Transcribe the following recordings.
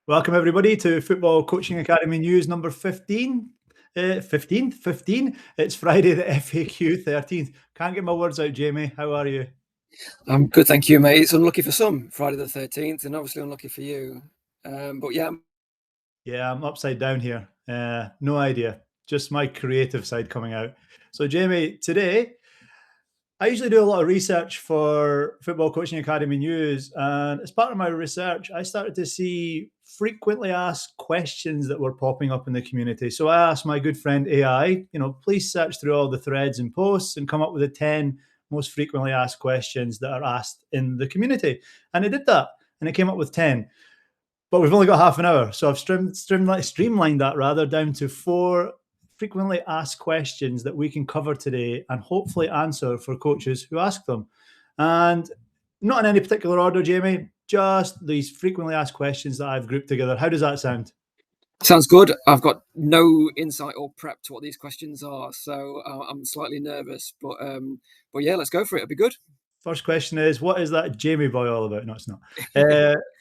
Welcome everybody to Football Coaching Academy News number 15. 15? It's Friday the FAQ 13th. Can't get my words out, Jamie. How are you? I'm good, thank you, mate. It's unlucky for some, Friday the 13th, and obviously unlucky for you. But yeah. Yeah, I'm upside down here. No idea. Just my creative side coming out. So, Jamie, today I usually do a lot of research for Football Coaching Academy News, and as part of my research, I started to see frequently asked questions that were popping up in the community. So I asked my good friend AI, please search through all the threads and posts and come up with the 10 most frequently asked questions that are asked in the community. And it did that, and it came up with 10. But we've only got half an hour, so I've streamlined that rather down to 4 frequently asked questions that we can cover today and hopefully answer for coaches who ask them. And not in any particular order, Jamie, just these frequently asked questions that I've grouped together. How does that sound? Sounds good. I've got no insight or prep to what these questions are, so I'm slightly nervous. But yeah, let's go for it. It'll be good. First question is, what is that Jamie boy all about? No, it's not.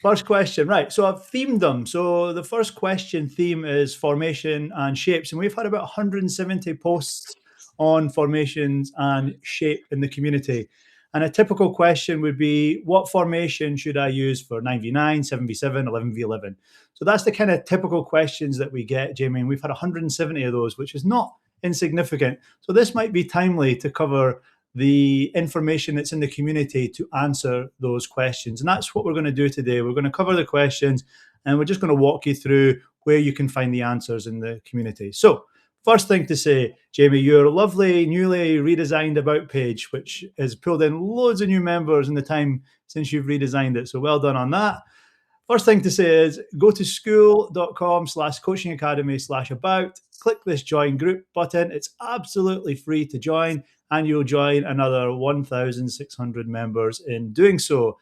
First question, right. So I've themed them. So the first question theme is formation and shapes. And we've had about 170 posts on formations and shape in the community. And a typical question would be, what formation should I use for 9v9, 7v7, 11v11? So that's the kind of typical questions that we get, Jamie. And we've had 170 of those, which is not insignificant. So this might be timely to cover the information that's in the community to answer those questions. And that's what we're going to do today. We're going to cover the questions and we're just going to walk you through where you can find the answers in the community. So first thing to say, Jamie, your lovely newly redesigned About page, which has pulled in loads of new members in the time since you've redesigned it. So well done on that. First thing to say is go to school.com/coachingacademy/about, click this join group button. It's absolutely free to join, and you'll join another 1,600 members in doing so.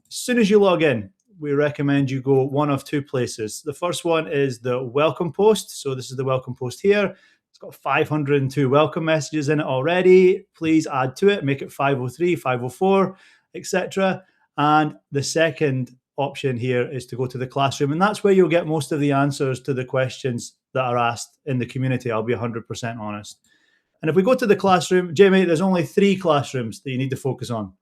As soon as you log in, we recommend you go one of two places. The first one is the welcome post. So this is the welcome post here. It's got 502 welcome messages in it already. Please add to it, make it 503, 504, etc. And the second option here is to go to the classroom, and that's where you'll get most of the answers to the questions that are asked in the community. I'll be 100% honest. And if we go to the classroom, Jamie, there's only 3 classrooms that you need to focus on.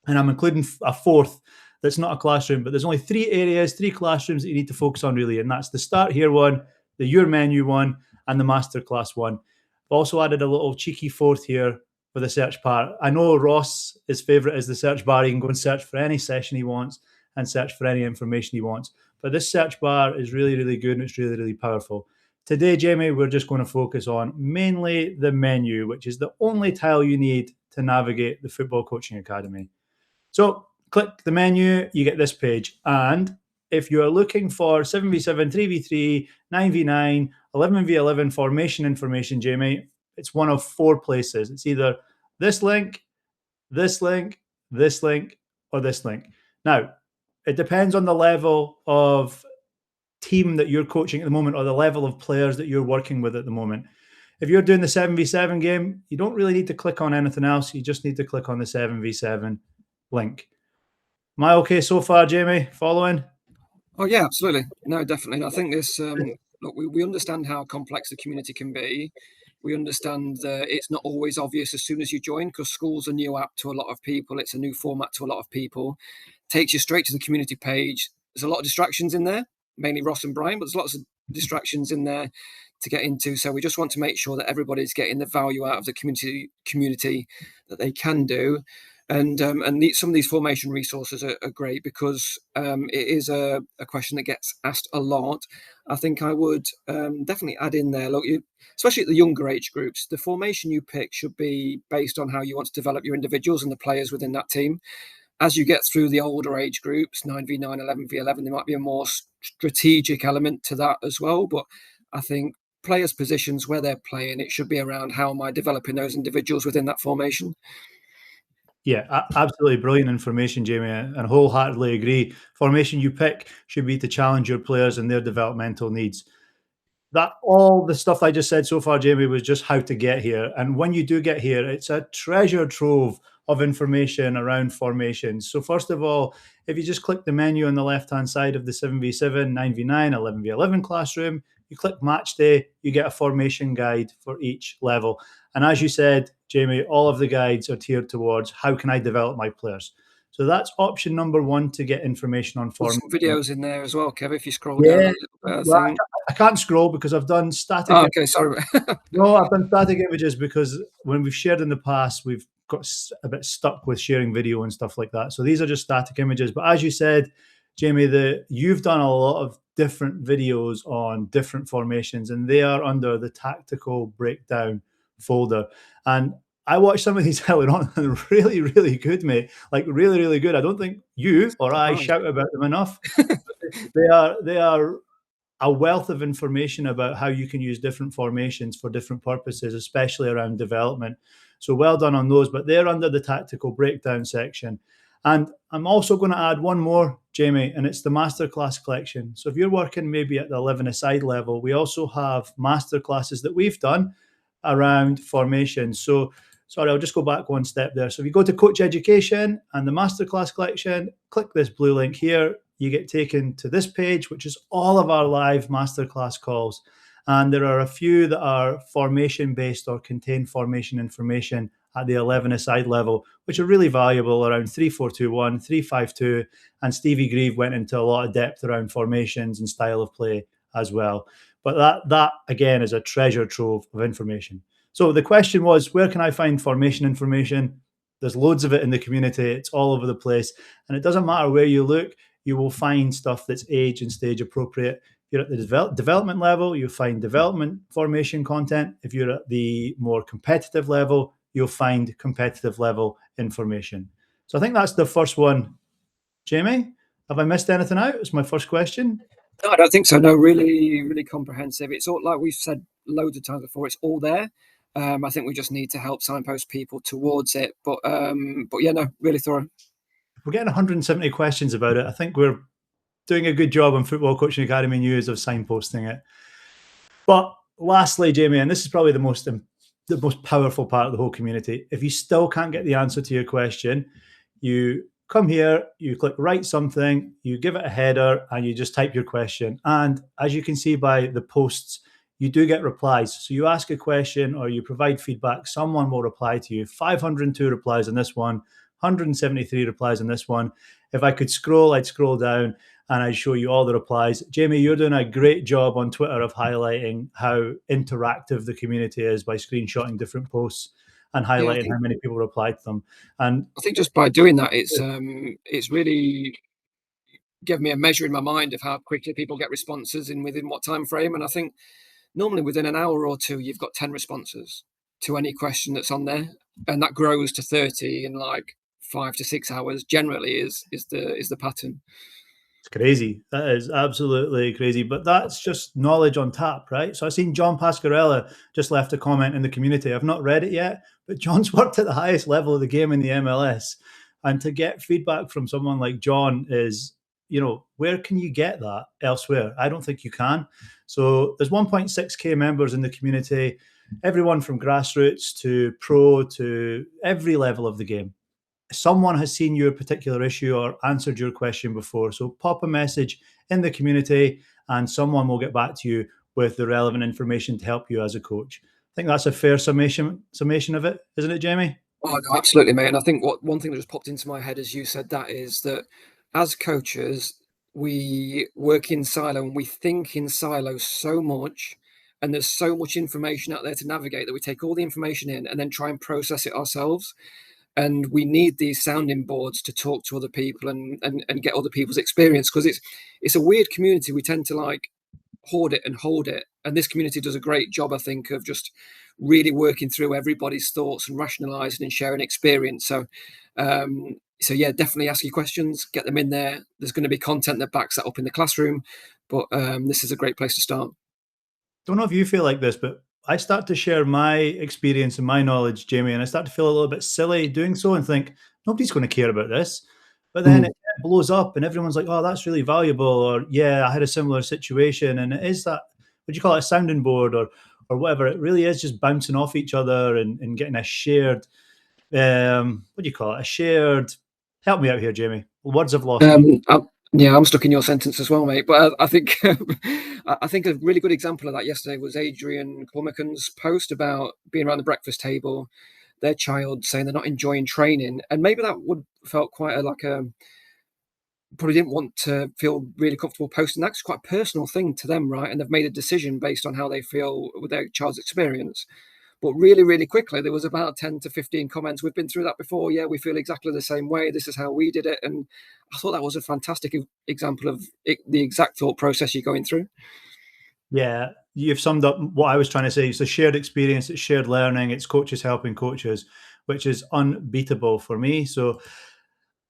And I'm including a fourth that's not a classroom, but there's only 3 areas, 3 classrooms that you need to focus on really. And that's the Start Here one, the Your Menu one, and the Masterclass one. I've also added a little cheeky fourth here for the search bar. I know Ross, his favorite is the search bar. He can go and search for any session he wants and search for any information he wants. But this search bar is really, really good and it's really, really powerful. Today, Jamie, we're just going to focus on mainly the menu, which is the only tile you need to navigate the Football Coaching Academy. So click the menu, you get this page. And if you are looking for 7v7, 3v3, 9v9, 11v11 formation information, Jamie, it's one of 4 places. It's either this link, this link, this link, or this link. Now, it depends on the level of team that you're coaching at the moment or the level of players that you're working with at the moment. If you're doing the 7v7 game, you don't really need to click on anything else. You just need to click on the 7v7 link. Am I okay so far, Jamie? Following? Oh yeah, absolutely. No, definitely. I think this. Look, we understand how complex the community can be. We understand that it's not always obvious as soon as you join, because school's a new app to a lot of people. It's a new format to a lot of people. Takes you straight to the community page. There's a lot of distractions in there, mainly Ross and Brian, but there's lots of distractions in there to get into. So we just want to make sure that everybody's getting the value out of the community that they can do. And some of these formation resources are great because it is a question that gets asked a lot. I think I would definitely add in there, look, especially at the younger age groups, the formation you pick should be based on how you want to develop your individuals and the players within that team. As you get through the older age groups, 9v9, 11v11, there might be a more strategic element to that as well. But I think players' positions where they're playing, it should be around how am I developing those individuals within that formation. Yeah, absolutely brilliant information, Jamie, and wholeheartedly agree. Formation you pick should be to challenge your players and their developmental needs. That all the stuff I just said so far, Jamie, was just how to get here. And when you do get here, it's a treasure trove of information around formations. So first of all, if you just click the menu on the left-hand side of the 7v7, 9v9, 11v11 classroom, you click match day, you get a formation guide for each level. And as you said, Jamie, all of the guides are tiered towards how can I develop my players. So that's option number one to get information on There's formation. some videos in there as well, Kev, if you scroll down a Yeah, little bit, I well, think. I can't scroll because I've done static. Oh, okay, sorry. No, I've done static images because when we've shared in the past, we've got a bit stuck with sharing video and stuff like that. So these are just static images. But as you said, Jamie, you've done a lot of different videos on different formations, and they are under the tactical breakdown folder. And I watched some of these earlier on, and really, really good, mate. Like really, really good. I don't think you or I Surprised. shout about them enough. They are a wealth of information about how you can use different formations for different purposes, especially around development. So well done on those, but they're under the tactical breakdown section. And I'm also going to add one more, Jamie, and it's the masterclass collection. So if you're working maybe at the 11-a-side level, we also have masterclasses that we've done around formation. So sorry, I'll just go back one step there. So if you go to Coach Education and the masterclass collection, click this blue link here, you get taken to this page, which is all of our live masterclass calls. And there are a few that are formation based or contain formation information at the 11-a-side level, which are really valuable around 3421, 352. And Stevie Grieve went into a lot of depth around formations and style of play as well. But that again is a treasure trove of information. So the question was, where can I find formation information? There's loads of it in the community. It's all over the place. And it doesn't matter where you look, you will find stuff that's age and stage appropriate. If you're at the development level, you'll find development formation content. If you're at the more competitive level, you'll find competitive level information. So I think that's the first one. Jamie, have I missed anything out? It's my first question. No, I don't think so. No, really, really comprehensive. It's all, like we've said loads of times before, it's all there. I think we just need to help signpost people towards it. But yeah, no, really thorough. We're getting 170 questions about it. I think we're doing a good job on Football Coaching Academy News of signposting it. But lastly, Jamie, and this is probably the most powerful part of the whole community. If you still can't get the answer to your question, you come here, you click write something, you give it a header, and you just type your question. And as you can see by the posts, you do get replies. So you ask a question or you provide feedback, someone will reply to you. 502 replies on this one, 173 replies on this one. If I could scroll, I'd scroll down and I'd show you all the replies. Jamie, you're doing a great job on Twitter of highlighting how interactive the community is by screenshotting different posts and highlighting how many people replied to them. And I think just by doing that, it's really given me a measure in my mind of how quickly people get responses in within what time frame. And I think normally within an hour or two, you've got 10 responses to any question that's on there, and that grows to 30 in like 5 to 6 hours. Generally, is the pattern. it's crazy. That is absolutely crazy. But that's just knowledge on tap, right? So I've seen John Pascarella just left a comment in the community. I've not read it yet, but John's worked at the highest level of the game in the MLS. And to get feedback from someone like John is, where can you get that elsewhere? I don't think you can. So there's 1.6K members in the community, everyone from grassroots to pro to every level of the game. Someone has seen your particular issue or answered your question before. So pop a message in the community and someone will get back to you with the relevant information to help you as a coach. I think that's a fair summation of it, isn't it, Jamie? Oh, no, absolutely, mate. And I think one thing that just popped into my head as you said that is that as coaches, we work in silo and we think in silos so much, and there's so much information out there to navigate that we take all the information in and then try and process it ourselves. And we need these sounding boards to talk to other people and get other people's experience, because it's a weird community. We tend to like hoard it and hold it, and this community does a great job, I think, of just really working through everybody's thoughts and rationalizing and sharing experience. So yeah, definitely ask your questions, get them in there. There's going to be content that backs that up in the classroom, but this is a great place to start. Don't know if you feel like this, but I start to share my experience and my knowledge, Jamie, and I start to feel a little bit silly doing so and think, nobody's going to care about this. But then it blows up and everyone's like, oh, that's really valuable. Or, yeah, I had a similar situation. And it is that, what do you call it, a sounding board or whatever. It really is just bouncing off each other and getting a shared what do you call it? A shared. Help me out here, Jamie. Words have lost me. Um, I, yeah, I'm stuck in your sentence as well, mate. But I think I think a really good example of that yesterday was Adrian Cormican's post about being around the breakfast table, their child saying they're not enjoying training, and maybe that would felt quite a like a probably didn't want to feel really comfortable posting that. It's quite a personal thing to them, right? And they've made a decision based on how they feel with their child's experience. But really, really quickly, there was about 10 to 15 comments. We've been through that before. Yeah, we feel exactly the same way. This is how we did it. And I thought that was a fantastic example of the exact thought process you're going through. Yeah, you've summed up what I was trying to say. It's a shared experience, it's shared learning, it's coaches helping coaches, which is unbeatable for me. So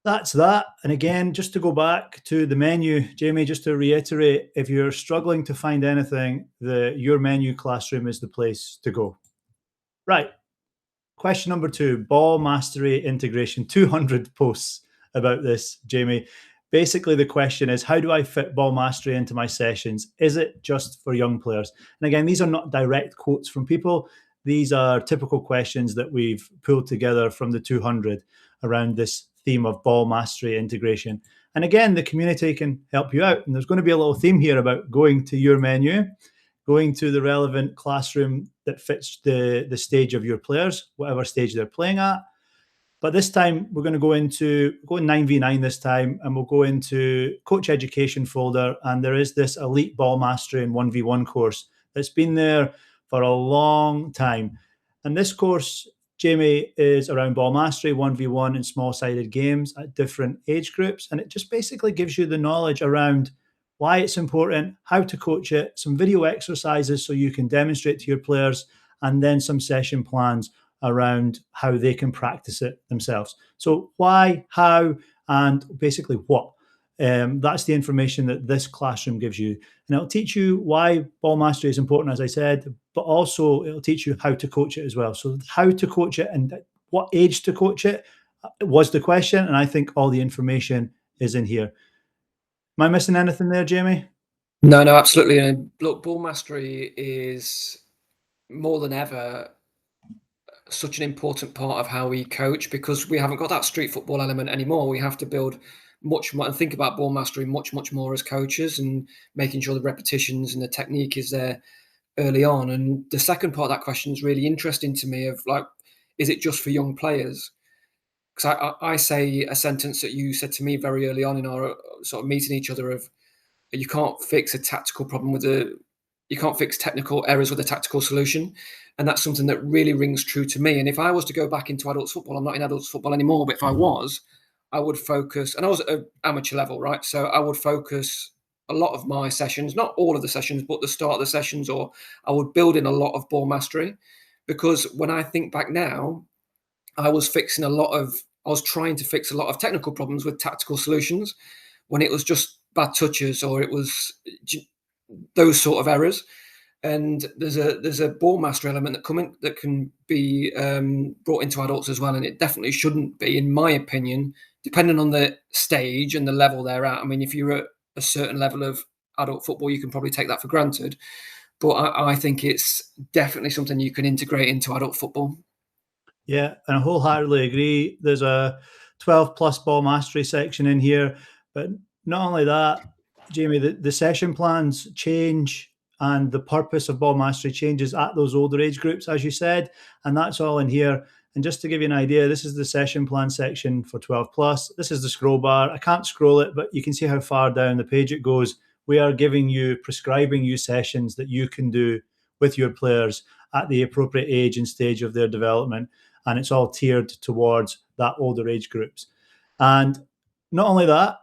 that's that. And again, just to go back to the menu, Jamie, just to reiterate, if you're struggling to find anything, your menu classroom is the place to go. Right. Question number 2, ball mastery integration. 200 posts about this, Jamie. Basically, the question is, how do I fit ball mastery into my sessions? Is it just for young players? And again, these are not direct quotes from people. These are typical questions that we've pulled together from the 200 around this theme of ball mastery integration. And again, the community can help you out. And there's going to be a little theme here about going to your menu, going to the relevant classroom that fits the stage of your players, whatever stage they're playing at. But this time we're going to go into 9v9 this time, and we'll go into coach education folder. And there is this elite ball mastery and 1v1 course that's been there for a long time. And this course, Jamie, is around ball mastery, 1v1 and small sided games at different age groups. And it just basically gives you the knowledge around why it's important, how to coach it, some video exercises so you can demonstrate to your players, and then some session plans around how they can practice it themselves. So why, how, and basically what. That's the information that this classroom gives you. And it'll teach you why ball mastery is important, as I said, but also it'll teach you how to coach it as well. So how to coach it and what age to coach it was the question. And I think all the information is in here. Am I missing anything there, Jamie? No, no, absolutely. And look, ball mastery is more than ever such an important part of how we coach because we haven't got that street football element anymore. We have to build much more and think about ball mastery much, much more as coaches and making sure the repetitions and the technique is there early on. And the second part of that question is really interesting to me of like, is it just for young players? Because I say a sentence that you said to me very early on in our sort of meeting each other of you can't fix a tactical problem with a you can't fix technical errors with a tactical solution. And that's something that really rings true to me. And if I was to go back into adults football, I'm not in adults football anymore, but if I was, I would focus, and I was at an amateur level, right? So I would focus a lot of my sessions, not all of the sessions, but the start of the sessions, or I would build in a lot of ball mastery. Because when I think back now, I was trying to fix a lot of technical problems with tactical solutions when it was just bad touches or it was those sort of errors. And there's a ball master element that can be brought into adults as well, and it definitely shouldn't be, in my opinion, depending on the stage and the level they're at. I mean, if you're at a certain level of adult football, you can probably take that for granted, but I think it's definitely something you can integrate into adult football. Yeah, and I wholeheartedly agree. There's a 12 plus ball mastery section in here. But not only that, Jamie, the session plans change and the purpose of ball mastery changes at those older age groups, as you said. And that's all in here. And just to give you an idea, this is the session plan section for 12 plus. This is the scroll bar. I can't scroll it, but you can see how far down the page it goes. We are prescribing you sessions that you can do with your players at the appropriate age and stage of their development, and it's all tiered towards that older age groups. And not only that,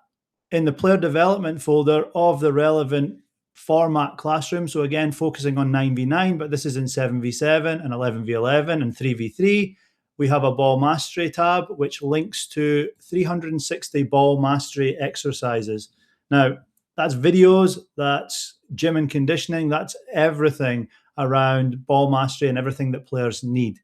in the player development folder of the relevant format classroom, so again, focusing on 9v9, but this is in 7v7 and 11v11 and 3v3, we have a ball mastery tab, which links to 360 ball mastery exercises. Now, that's videos, that's gym and conditioning, that's everything around ball mastery and everything that players need.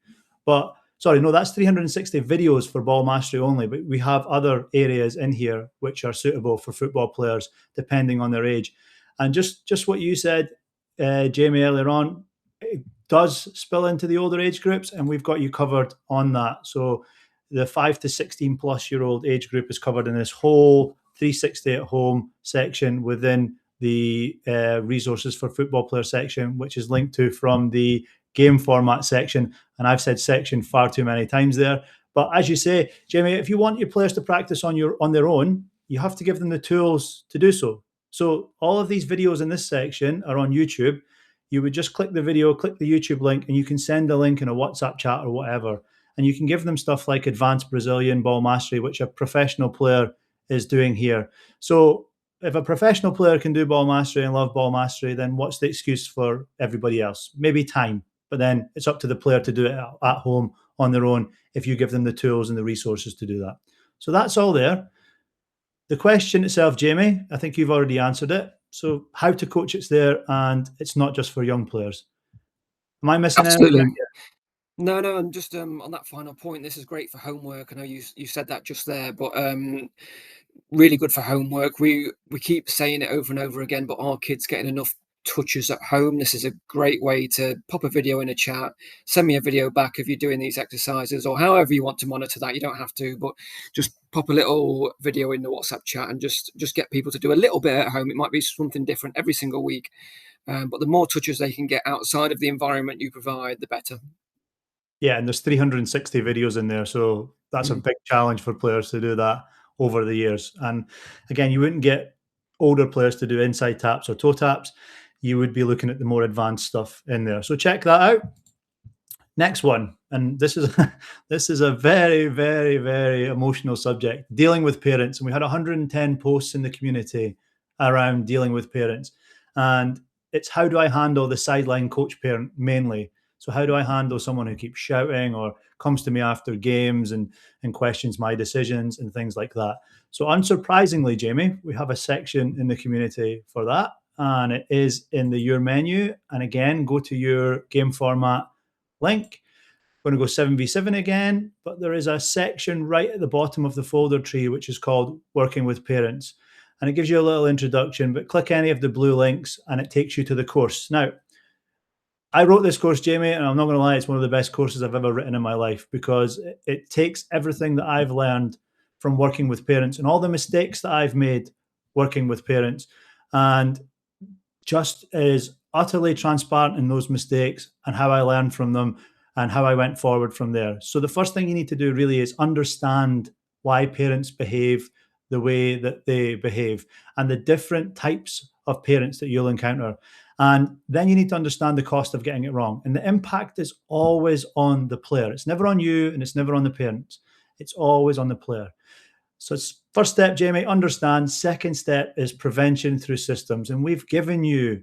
But sorry, no, that's 360 videos for ball mastery only, but we have other areas in here which are suitable for football players depending on their age. And just what you said, Jamie, earlier on, it does spill into the older age groups, and we've got you covered on that. So The 5 to 16 plus year old age group is covered in this whole 360 at home section within the resources for football player section, which is linked to from the game format section. And I've said section far too many times there. But as you say, Jamie, if you want your players to practice on their own, you have to give them the tools to do so. So all of these videos in this section are on YouTube. You would just click the video, click the YouTube link, and you can send a link in a WhatsApp chat or whatever. And you can give them stuff like advanced Brazilian ball mastery, which a professional player is doing here. So if a professional player can do ball mastery and love ball mastery, then what's the excuse for everybody else? Maybe time, but then it's up to the player to do it at home on their own if you give them the tools and the resources to do that. So that's all there. The question itself, Jamie, I think you've already answered it. So how to coach it's there, and it's not just for young players. Am I missing anything? Absolutely. No, and just on that final point, this is great for homework. I know you said that just there, but really good for homework. We keep saying it over and over again, but are kids getting enough touches at home? This is a great way to pop a video in a chat, send me a video back if you're doing these exercises, or however you want to monitor that. You don't have to, but just pop a little video in the WhatsApp chat and just get people to do a little bit at home. It might be something different every single week, but the more touches they can get outside of the environment you provide, the better. Yeah, and there's 360 videos in there, so that's a big challenge for players to do that over the years. And again, you wouldn't get older players to do inside taps or toe taps. You would be looking at the more advanced stuff in there. So check that out. Next one, and this is this is a very, very, very emotional subject: dealing with parents. And we had 110 posts in the community around dealing with parents, and it's how do I handle the sideline coach parent mainly. So how do I handle someone who keeps shouting or comes to me after games and questions my decisions and things like that? So unsurprisingly, Jamie, we have a section in the community for that, and it is in the your menu. And again, go to your game format link. We're going to go 7v7 again, but there is a section right at the bottom of the folder tree which is called Working with Parents. And it gives you a little introduction, but click any of the blue links and it takes you to the course. Now, I wrote this course, Jamie, and I'm not going to lie, it's one of the best courses I've ever written in my life because it takes everything that I've learned from working with parents and all the mistakes that I've made working with parents and just is utterly transparent in those mistakes and how I learned from them and how I went forward from there. So the first thing you need to do really is understand why parents behave the way that they behave and the different types of parents that you'll encounter. And then you need to understand the cost of getting it wrong. And the impact is always on the player. It's never on you and it's never on the parents. It's always on the player. So it's first step, Jamie, understand. Second step is prevention through systems. And we've given you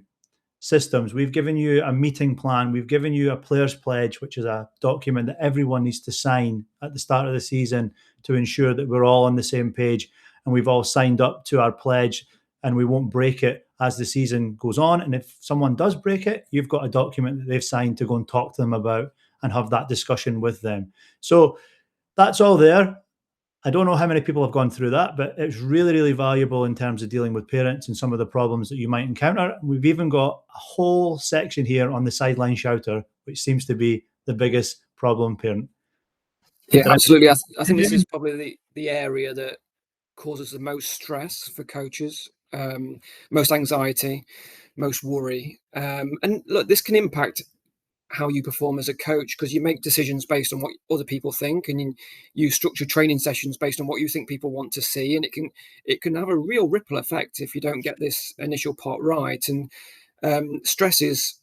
systems. We've given you a meeting plan. We've given you a player's pledge, which is a document that everyone needs to sign at the start of the season to ensure that we're all on the same page and we've all signed up to our pledge and we won't break it as the season goes on. And if someone does break it, you've got a document that they've signed to go and talk to them about and have that discussion with them. So that's all there. I don't know how many people have gone through that, but it's really, really valuable in terms of dealing with parents and some of the problems that you might encounter. We've even got a whole section here on the sideline shouter, which seems to be the biggest problem parent. Yeah, absolutely. I think this is probably the area that causes the most stress for coaches, most anxiety, most worry. And look, this can impact how you perform as a coach because you make decisions based on what other people think and you structure training sessions based on what you think people want to see, and it can have a real ripple effect if you don't get this initial part right. And stress is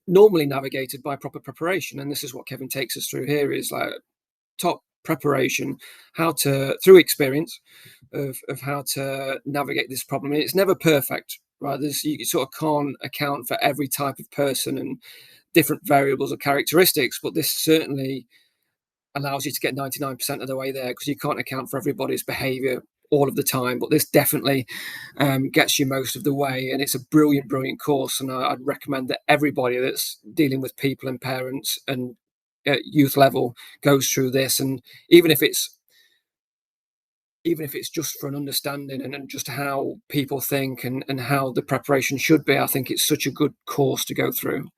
normally navigated by proper preparation, and this is what Kevin takes us through here is like top preparation, how to through experience of how to navigate this problem. And it's never perfect, right? You sort of can't account for every type of person and different variables or characteristics, but this certainly allows you to get 99% of the way there because you can't account for everybody's behavior all of the time, but this definitely gets you most of the way. And it's a brilliant course, and I'd recommend that everybody that's dealing with people and parents and at youth level goes through this. And even if it's just for an understanding and just how people think and how the preparation should be, I think it's such a good course to go through.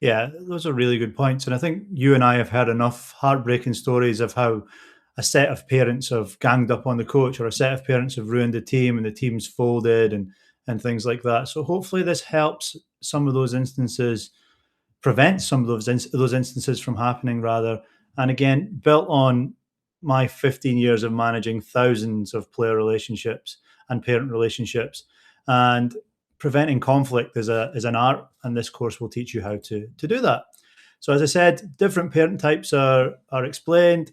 Yeah, those are really good points. And I think you and I have heard enough heartbreaking stories of how a set of parents have ganged up on the coach, or a set of parents have ruined the team and the team's folded, and things like that. So hopefully this helps some of those instances, prevent some of those instances from happening rather. And again, built on my 15 years of managing thousands of player relationships and parent relationships, and preventing conflict is an art, and this course will teach you how to do that. So as I said, different parent types are explained.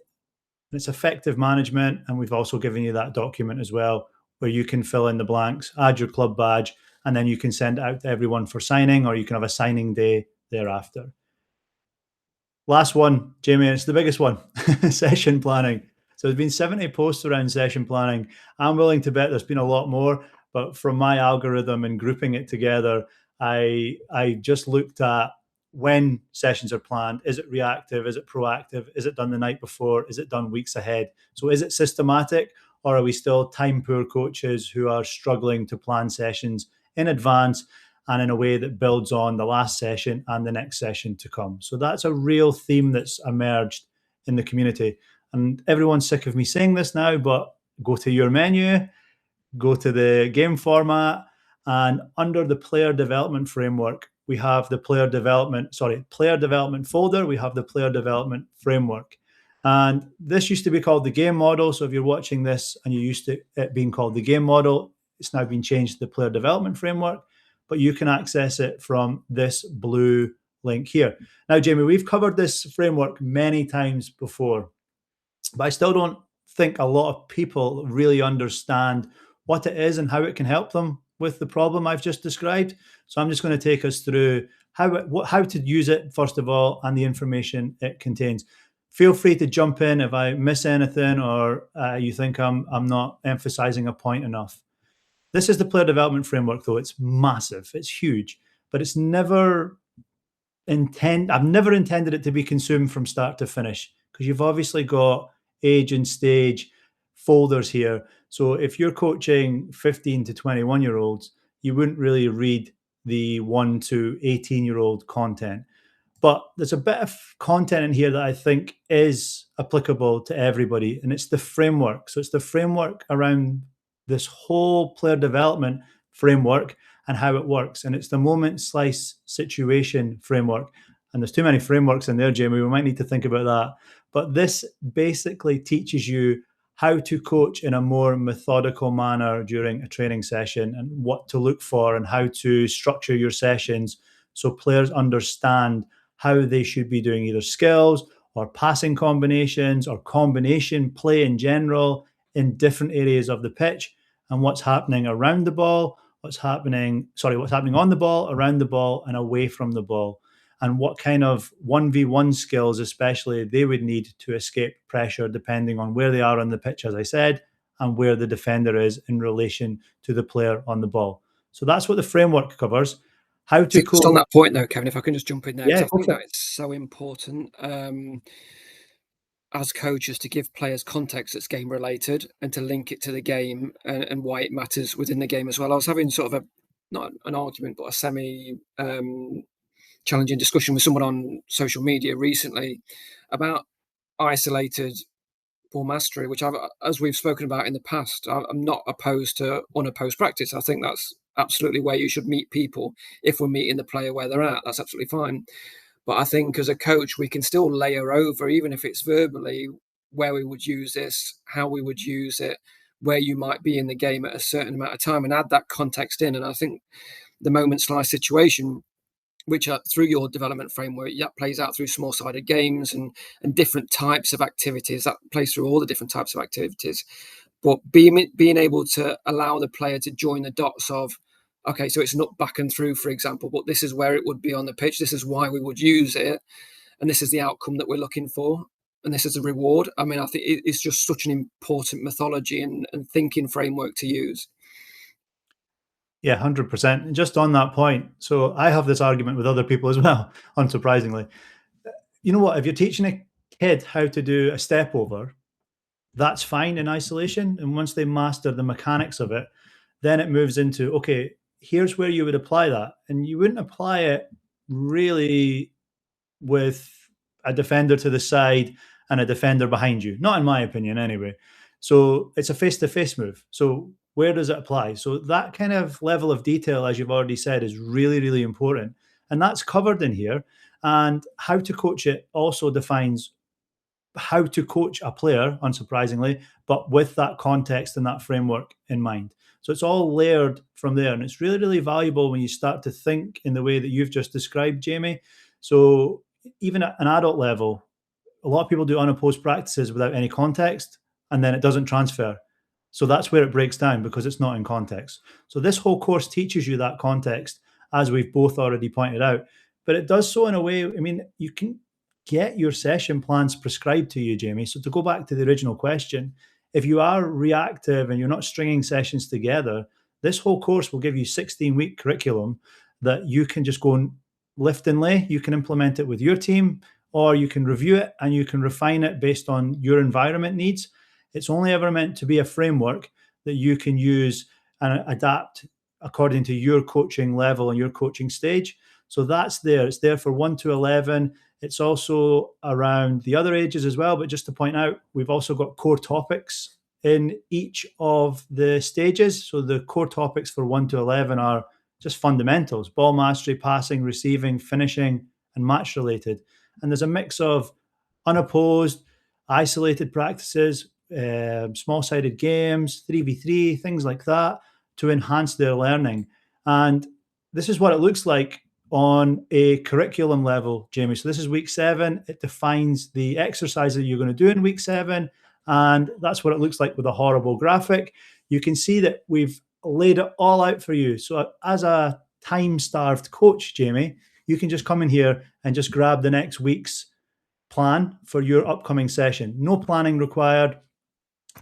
It's effective management, and we've also given you that document as well, where you can fill in the blanks, add your club badge, and then you can send it out to everyone for signing, or you can have a signing day thereafter. Last one, Jamie, it's the biggest one, session planning. So there's been 70 posts around session planning. I'm willing to bet there's been a lot more, but from my algorithm and grouping it together, I just looked at when sessions are planned. Is it reactive? Is it proactive? Is it done the night before? Is it done weeks ahead? So is it systematic, or are we still time poor coaches who are struggling to plan sessions in advance and in a way that builds on the last session and the next session to come? So that's a real theme that's emerged in the community. And everyone's sick of me saying this now, but go to your menu, go to the game format, and under the player development framework, we have the player development folder, we have the player development framework. And this used to be called the game model. So if you're watching this and you're used to it being called the game model, it's now been changed to the player development framework, but you can access it from this blue link here. Now, Jamie, we've covered this framework many times before, but I still don't think a lot of people really understand what it is and how it can help them with the problem I've just described. So I'm just going to take us through how to use it first of all, and the information it contains. Feel free to jump in if I miss anything, or you think I'm not emphasizing a point enough. This is the player development framework, though. It's massive, it's huge, but I've never intended it to be consumed from start to finish, because you've obviously got age and stage folders here. So if you're coaching 15 to 21 year olds, you wouldn't really read the 1 to 18-year-old content. But there's a bit of content in here that I think is applicable to everybody, and it's the framework. So it's the framework around this whole player development framework and how it works. And it's the moment, slice, situation framework. And there's too many frameworks in there, Jamie. We might need to think about that. But this basically teaches you how to coach in a more methodical manner during a training session, and what to look for, and how to structure your sessions so players understand how they should be doing either skills or passing combinations or combination play in general in different areas of the pitch, and what's happening around the ball, what's happening on the ball, around the ball, and away from the ball, and what kind of 1v1 skills especially they would need to escape pressure depending on where they are on the pitch, as I said, and where the defender is in relation to the player on the ball. So that's what the framework covers. How to So just on coach. that point though, Kevin, if I can just jump in there, because Yeah, I go think for it. that it's so important, as coaches, to give players context that's game related, and to link it to the game, and why it matters within the game as well. I was having sort of not an argument, but a semi challenging discussion with someone on social media recently about isolated ball mastery, which as we've spoken about in the past, I'm not opposed to unopposed practice. I think that's absolutely where you should meet people. If we're meeting the player where they're at, that's absolutely fine. But I think as a coach, we can still layer over, even if it's verbally, where we would use this, how we would use it, where you might be in the game at a certain amount of time, and add that context in. And I think the moment slice situation, which through your development framework, that plays out through small-sided games and different types of activities. That plays through all the different types of activities. But being able to allow the player to join the dots of, okay, so it's not back and through, for example, but this is where it would be on the pitch. This is why we would use it, and this is the outcome that we're looking for, and this is a reward. I mean, I think it's just such an important methodology and thinking framework to use. Yeah, 100%. And just on that point, so I have this argument with other people as well, unsurprisingly. You know what? If you're teaching a kid how to do a step over, that's fine in isolation. And once they master the mechanics of it, then it moves into, okay, here's where you would apply that. And you wouldn't apply it really with a defender to the side and a defender behind you. Not in my opinion, anyway. So it's a face-to-face move. So where does it apply? So that kind of level of detail, as you've already said, is really, really important. And that's covered in here. And how to coach it also defines how to coach a player, unsurprisingly, but with that context and that framework in mind. So it's all layered from there. And it's really, really valuable when you start to think in the way that you've just described, Jamie. So even at an adult level, a lot of people do unopposed practices without any context, and then it doesn't transfer. So that's where it breaks down because it's not in context. So this whole course teaches you that context, as we've both already pointed out. But it does so in a way, I mean, you can get your session plans prescribed to you, Jamie. So to go back to the original question, if you are reactive and you're not stringing sessions together, this whole course will give you 16-week curriculum that you can just go and lift and lay. You can implement it with your team, or you can review it and you can refine it based on your environment needs. It's only ever meant to be a framework that you can use and adapt according to your coaching level and your coaching stage. So that's there. It's there for 1 to 11. It's also around the other ages as well. But just to point out, we've also got core topics in each of the stages. So the core topics for 1 to 11 are just fundamentals: ball mastery, passing, receiving, finishing, and match related. And there's a mix of unopposed, isolated practices, small-sided games, 3v3, things like that, to enhance their learning. And this is what it looks like on a curriculum level, Jamie. So this is week 7. It defines the exercise that you're going to do in week 7. And that's what it looks like with a horrible graphic. You can see that we've laid it all out for you. So as a time-starved coach, Jamie, you can just come in here and just grab the next week's plan for your upcoming session. No planning required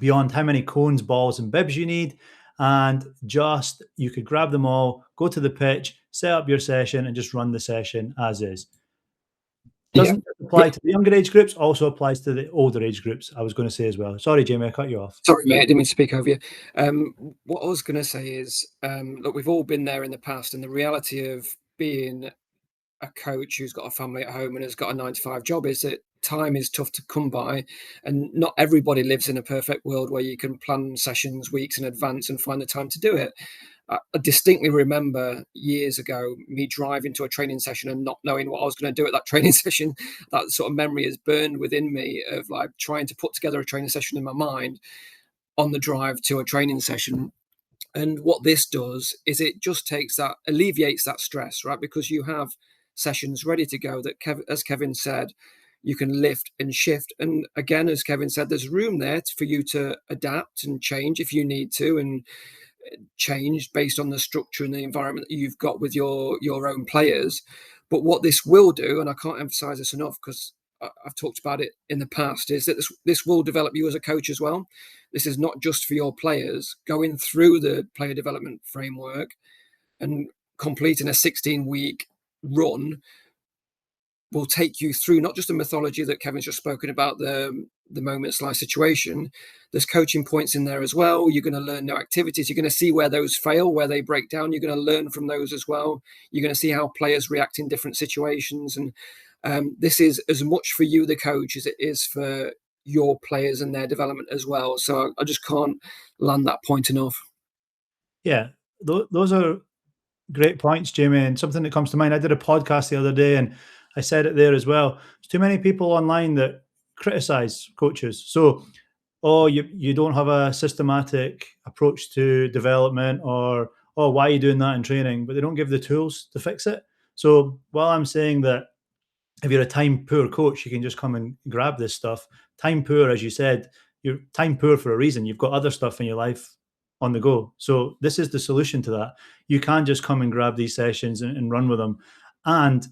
beyond how many cones, balls, and bibs you need. And just, you could grab them all, go to the pitch, set up your session, and just run the session as is. Doesn't apply to the younger age groups, also applies to the older age groups, I was going to say as well. Sorry, Jamie, I cut you off. Sorry, mate, I didn't mean to speak over you. What I was going to say is, look, we've all been there in the past, and the reality of being a coach who's got a family at home and has got a 9-to-5 job is that time is tough to come by, and not everybody lives in a perfect world where you can plan sessions weeks in advance and find the time to do it. I distinctly remember years ago me driving to a training session and not knowing what I was going to do at that training session. That sort of memory is burned within me of like trying to put together a training session in my mind on the drive to a training session. And what this does is it just alleviates that stress, right? Because you have sessions ready to go that, as Kevin said, you can lift and shift. And again, as Kevin said, there's room there for you to adapt and change if you need to, and change based on the structure and the environment that you've got with your own players. But what this will do, and I can't emphasize this enough because I've talked about it in the past, is that this will develop you as a coach as well. This is not just for your players. Going through the player development framework and completing a 16-week run will take you through not just the mythology that Kevin's just spoken about, the moment slice situation. There's coaching points in there as well. You're going to learn new activities. You're going to see where those fail, where they break down. You're going to learn from those as well. You're going to see how players react in different situations. And this is as much for you, the coach, as it is for your players and their development as well. So I just can't land that point enough. Yeah, those are great points, Jamie, and something that comes to mind. I did a podcast the other day and I said it there as well. There's too many people online that criticize coaches. So, oh, you don't have a systematic approach to development, or, oh, why are you doing that in training? But they don't give the tools to fix it. So while I'm saying that if you're a time poor coach, you can just come and grab this stuff. Time poor, as you said, you're time poor for a reason. You've got other stuff in your life on the go. So this is the solution to that. You can just come and grab these sessions and run with them. And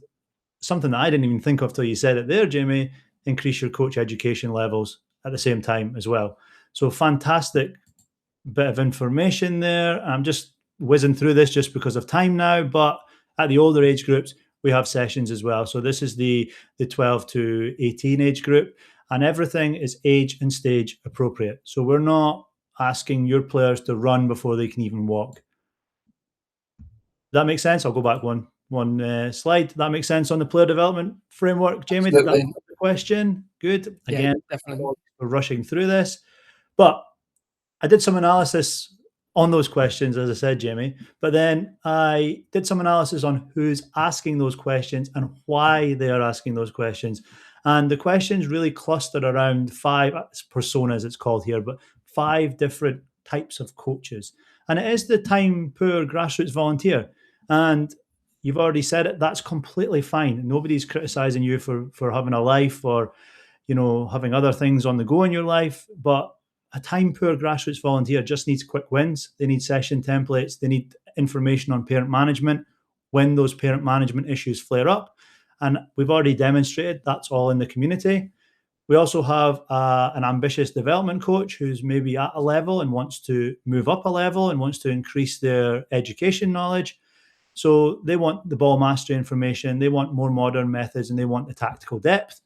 something that I didn't even think of till you said it there, Jamie, increase your coach education levels at the same time as well. So fantastic bit of information there. I'm just whizzing through this just because of time now, but at the older age groups, we have sessions as well. So this is the 12 to 18 age group, and everything is age and stage appropriate. So we're not asking your players to run before they can even walk. Does that make sense? I'll go back one. one slide. That makes sense on the player development framework. Jamie, did that Absolutely. answer the question? Good. Yeah, Again, definitely. we're rushing through this, but I did some analysis on those questions, as I said, Jamie, but then I did some analysis on who's asking those questions and why they are asking those questions. And the questions really clustered around five personas, it's called here, but five different types of coaches. And it is the time poor grassroots volunteer. And you've already said it, that's completely fine. Nobody's criticizing you for having a life or having other things on the go in your life. But a time poor grassroots volunteer just needs quick wins. They need session templates. They need information on parent management when those parent management issues flare up. And we've already demonstrated that's all in the community. We also have an ambitious development coach who's maybe at a level and wants to move up a level and wants to increase their education knowledge. So they want the ball mastery information, they want more modern methods, and they want the tactical depth.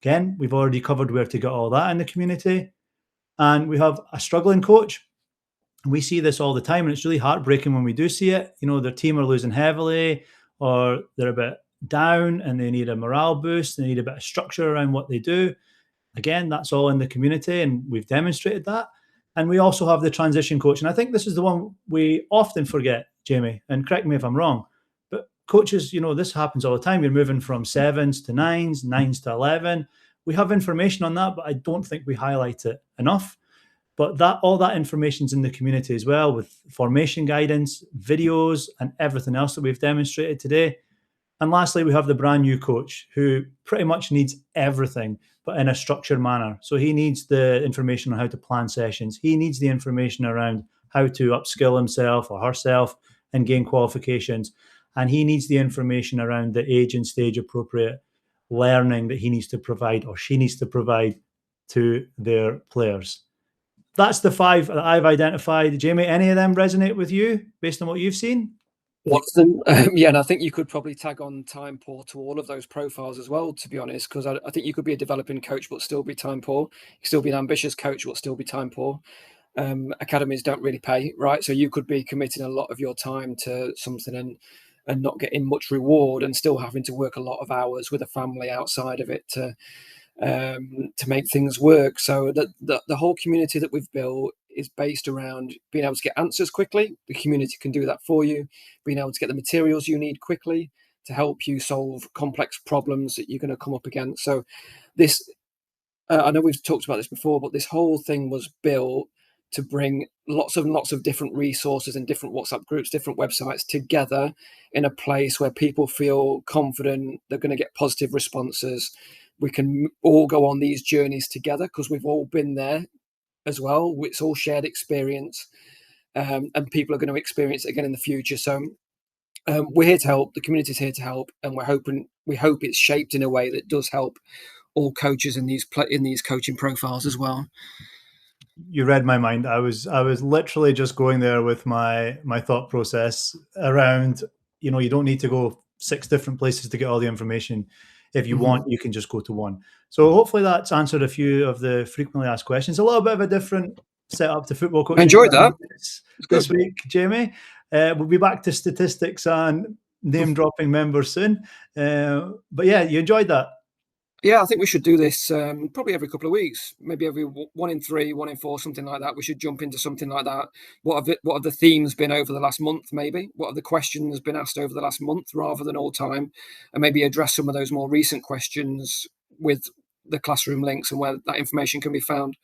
Again, we've already covered where to get all that in the community. And we have a struggling coach. We see this all the time, and it's really heartbreaking when we do see it. Their team are losing heavily, or they're a bit down and they need a morale boost. They need a bit of structure around what they do. Again, that's all in the community, and we've demonstrated that. And we also have the transition coach. And I think this is the one we often forget, Jamie, and correct me if I'm wrong, but coaches, this happens all the time. You're moving from sevens to nines, nines to 11. We have information on that, but I don't think we highlight it enough. But all that information's in the community as well, with formation guidance, videos, and everything else that we've demonstrated today. And lastly, we have the brand new coach who pretty much needs everything, but in a structured manner. So he needs the information on how to plan sessions. He needs the information around how to upskill himself or herself and gain qualifications. And he needs the information around the age and stage appropriate learning that he needs to provide or she needs to provide to their players. That's the five that I've identified. Jamie, any of them resonate with you based on what you've seen? Watson, yeah, and I think you could probably tag on time poor to all of those profiles as well, to be honest, because I think you could be a developing coach but still be time poor. You could still be an ambitious coach but still be time poor. Academies don't really pay, right? So you could be committing a lot of your time to something and not getting much reward and still having to work a lot of hours with a family outside of it to make things work. So the whole community that we've built is based around being able to get answers quickly. The community can do that for you, being able to get the materials you need quickly to help you solve complex problems that you're going to come up against. So this, I know we've talked about this before, but this whole thing was built to bring lots of different resources and different WhatsApp groups, different websites together in a place where people feel confident, they're going to get positive responses. We can all go on these journeys together because we've all been there as well. It's all shared experience, and people are going to experience it again in the future. So we're here to help. The community's here to help, and we hope it's shaped in a way that does help all coaches in these coaching profiles as well. You read my mind. I was literally just going there with my thought process around, you don't need to go 6 different places to get all the information. If you want, you can just go to one. So hopefully that's answered a few of the frequently asked questions. A little bit of a different setup to football coaching. I enjoyed that this week, Jamie. We'll be back to statistics and name dropping members soon. But yeah, you enjoyed that. Yeah, I think we should do this probably every couple of weeks, maybe every 1 in 3, 1 in 4, something like that. We should jump into something like that. What have the themes been over the last month, maybe? What have the questions been asked over the last month rather than all time? And maybe address some of those more recent questions with the classroom links and where that information can be found.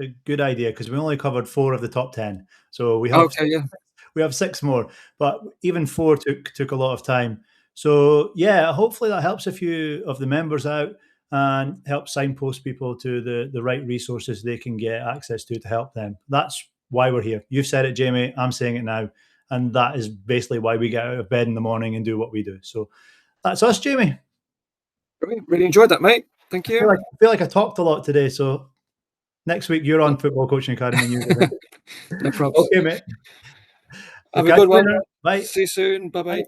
A good idea, because we only covered 4 of the top 10. So we have 6 more, but even 4 took a lot of time. So yeah, hopefully that helps a few of the members out and helps signpost people to the right resources they can get access to help them. That's why we're here. You've said it, Jamie. I'm saying it now. And that is basically why we get out of bed in the morning and do what we do. So that's us, Jamie. Really enjoyed that, mate. Thank you. I feel like I talked a lot today. So next week you're on Football Coaching Academy News. No problem. Okay, mate. Have a good one. Bye. See you soon. Bye-bye.